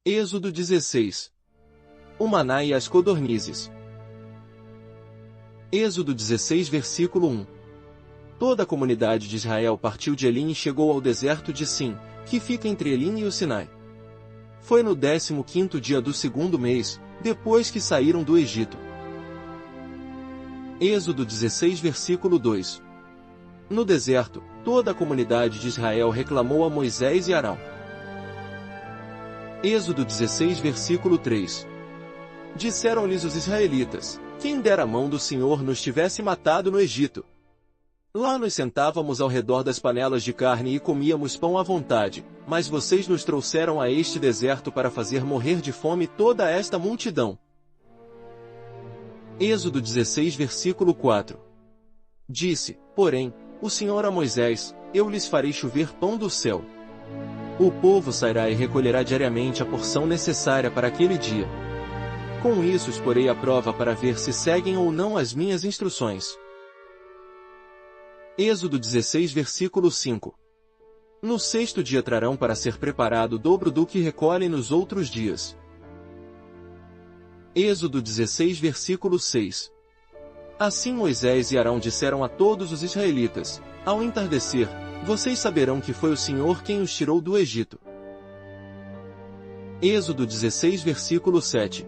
Êxodo 16. O maná e as codornizes. Êxodo 16 versículo 1. Toda a comunidade de Israel partiu de Elim e chegou ao deserto de Sim, que fica entre Elim e o Sinai. Foi no 15º dia do segundo mês, depois que saíram do Egito. Êxodo 16 versículo 2. No deserto, toda a comunidade de Israel reclamou a Moisés e Arão. Êxodo 16 versículo 3. Disseram-lhes os israelitas: quem dera a mão do Senhor nos tivesse matado no Egito. Lá nos sentávamos ao redor das panelas de carne e comíamos pão à vontade, mas vocês nos trouxeram a este deserto para fazer morrer de fome toda esta multidão. Êxodo 16 versículo 4. Disse, porém, o Senhor a Moisés: eu lhes farei chover pão do céu. O povo sairá e recolherá diariamente a porção necessária para aquele dia. Com isso os porei à prova para ver se seguem ou não as minhas instruções. Êxodo 16 versículo 5. No sexto dia trarão para ser preparado o dobro do que recolhem nos outros dias. Êxodo 16 versículo 6. Assim Moisés e Arão disseram a todos os israelitas: ao entardecer, vocês saberão que foi o Senhor quem os tirou do Egito. Êxodo 16 versículo 7.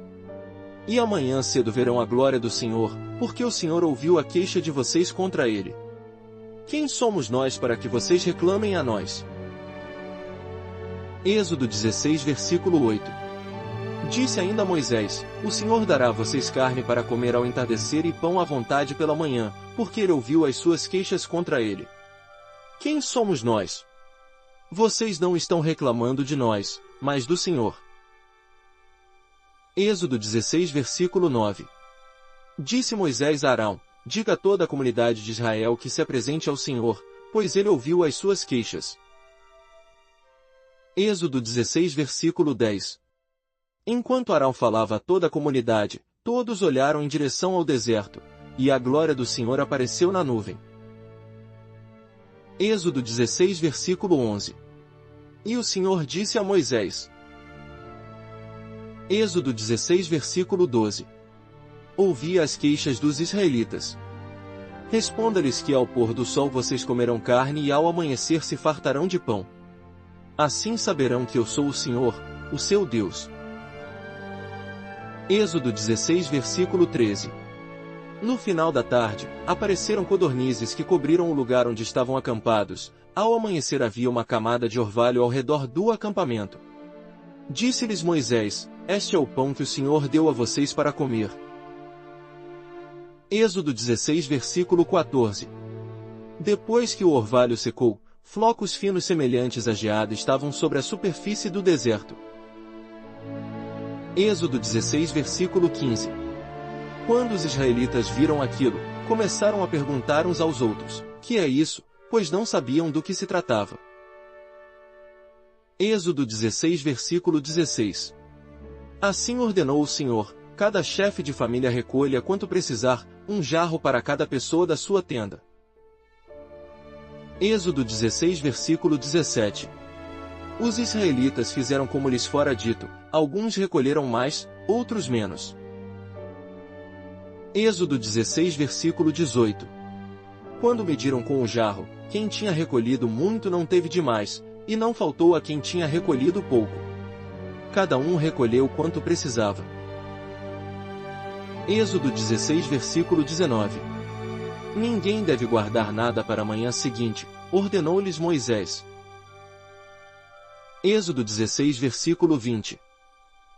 E amanhã cedo verão a glória do Senhor, porque o Senhor ouviu a queixa de vocês contra ele. Quem somos nós para que vocês reclamem a nós? Êxodo 16 versículo 8. Disse ainda Moisés: o Senhor dará a vocês carne para comer ao entardecer e pão à vontade pela manhã, porque ele ouviu as suas queixas contra ele. Quem somos nós? Vocês não estão reclamando de nós, mas do Senhor. Êxodo 16 versículo 9. Disse Moisés a Arão: diga a toda a comunidade de Israel que se apresente ao Senhor, pois ele ouviu as suas queixas. Êxodo 16 versículo 10. Enquanto Arão falava a toda a comunidade, todos olharam em direção ao deserto, e a glória do Senhor apareceu na nuvem. Êxodo 16 versículo 11. E o Senhor disse a Moisés. Êxodo 16 versículo 12. Ouvi as queixas dos israelitas. Responda-lhes que ao pôr do sol vocês comerão carne e ao amanhecer se fartarão de pão. Assim saberão que eu sou o Senhor, o seu Deus. Êxodo 16 versículo 13. No final da tarde, apareceram codornizes que cobriram o lugar onde estavam acampados. Ao amanhecer havia uma camada de orvalho ao redor do acampamento. Disse-lhes Moisés: este é o pão que o Senhor deu a vocês para comer. Êxodo 16 versículo 14. Depois que o orvalho secou, flocos finos semelhantes a geada estavam sobre a superfície do deserto. Êxodo 16 versículo 15. Quando os israelitas viram aquilo, começaram a perguntar uns aos outros: que é isso? Pois não sabiam do que se tratava. Êxodo 16 versículo 16. Assim ordenou o Senhor: cada chefe de família recolha quanto precisar, um jarro para cada pessoa da sua tenda. Êxodo 16 versículo 17. Os israelitas fizeram como lhes fora dito, alguns recolheram mais, outros menos. Êxodo 16 versículo 18. Quando mediram com o jarro, quem tinha recolhido muito não teve demais, e não faltou a quem tinha recolhido pouco. Cada um recolheu quanto precisava. Êxodo 16 versículo 19. Ninguém deve guardar nada para a manhã seguinte, ordenou-lhes Moisés. Êxodo 16 versículo 20.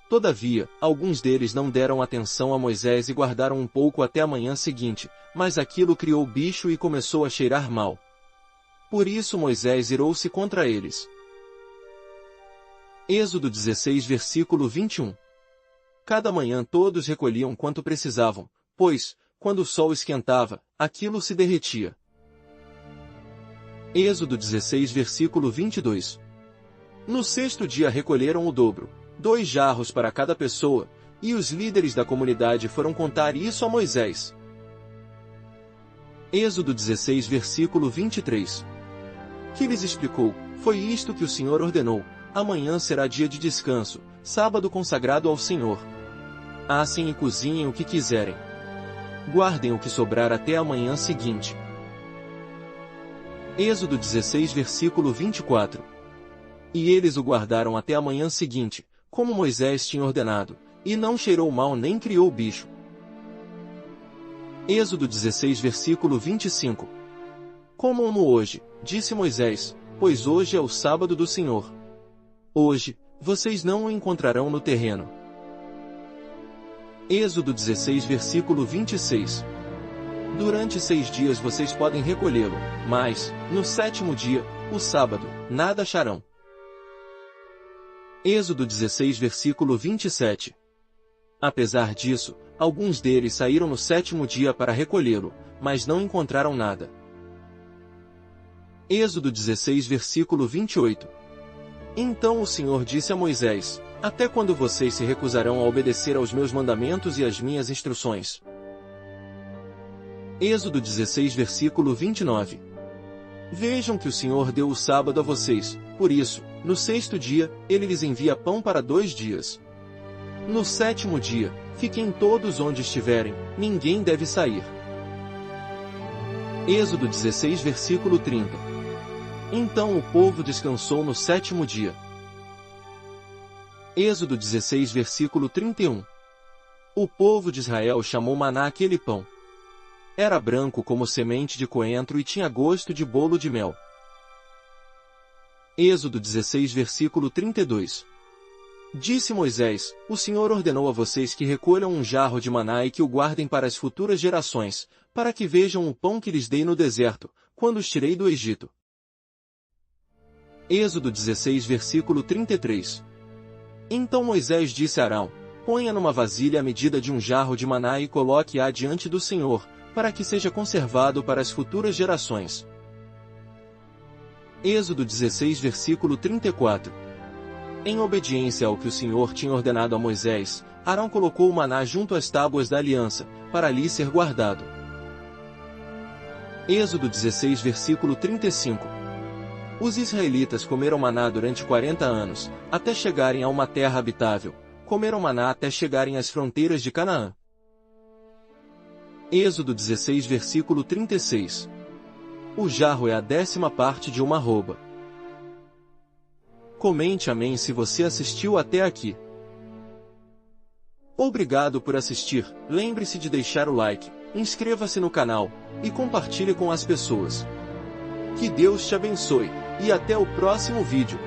Todavia, alguns deles não deram atenção a Moisés e guardaram um pouco até a manhã seguinte, mas aquilo criou bicho e começou a cheirar mal. Por isso Moisés irou-se contra eles. Êxodo 16 versículo 21. Cada manhã todos recolhiam quanto precisavam, pois, quando o sol esquentava, aquilo se derretia. Êxodo 16 versículo 22. No sexto dia recolheram o dobro, 2 jarros para cada pessoa, e os líderes da comunidade foram contar isso a Moisés. Êxodo 16 versículo 23. Que lhes explicou: foi isto que o Senhor ordenou: amanhã será dia de descanso, sábado consagrado ao Senhor. Assem e cozinhem o que quiserem. Guardem o que sobrar até a manhã seguinte. Êxodo 16 versículo 24. E eles o guardaram até a manhã seguinte, como Moisés tinha ordenado, e não cheirou mal nem criou bicho. Êxodo 16 versículo 25. Comam-no hoje, disse Moisés, pois hoje é o sábado do Senhor. Hoje, vocês não o encontrarão no terreno. Êxodo 16 versículo 26. Durante 6 dias vocês podem recolhê-lo, mas, no 7º dia, o sábado, nada acharão. Êxodo 16 versículo 27. Apesar disso, alguns deles saíram no 7º dia para recolhê-lo, mas não encontraram nada. Êxodo 16 versículo 28. Então o Senhor disse a Moisés, até quando vocês se recusarão a obedecer aos meus mandamentos e às minhas instruções? Êxodo 16 versículo 29. Vejam que o Senhor deu o sábado a vocês, por isso, no 6º dia, ele lhes envia pão para 2 dias. No 7º dia, fiquem todos onde estiverem, ninguém deve sair. Êxodo 16 versículo 30. Então o povo descansou no 7º dia. Êxodo 16 versículo 31. O povo de Israel chamou maná aquele pão. Era branco como semente de coentro e tinha gosto de bolo de mel. Êxodo 16 versículo 32. Disse Moisés, o Senhor ordenou a vocês que recolham um jarro de maná e que o guardem para as futuras gerações, para que vejam o pão que lhes dei no deserto, quando os tirei do Egito. Êxodo 16 versículo 33. Então Moisés disse a Arão, ponha numa vasilha a medida de um jarro de maná e coloque-a diante do Senhor, para que seja conservado para as futuras gerações. Êxodo 16 versículo 34. Em obediência ao que o Senhor tinha ordenado a Moisés, Arão colocou o maná junto às tábuas da aliança, para ali ser guardado. Êxodo 16 versículo 35. Os israelitas comeram maná durante 40 anos, até chegarem a uma terra habitável, comeram maná até chegarem às fronteiras de Canaã. Êxodo 16 versículo 36. O jarro é a 10ª parte de uma arroba. Comente amém se você assistiu até aqui. Obrigado por assistir, lembre-se de deixar o like, inscreva-se no canal, e compartilhe com as pessoas. Que Deus te abençoe, e até o próximo vídeo.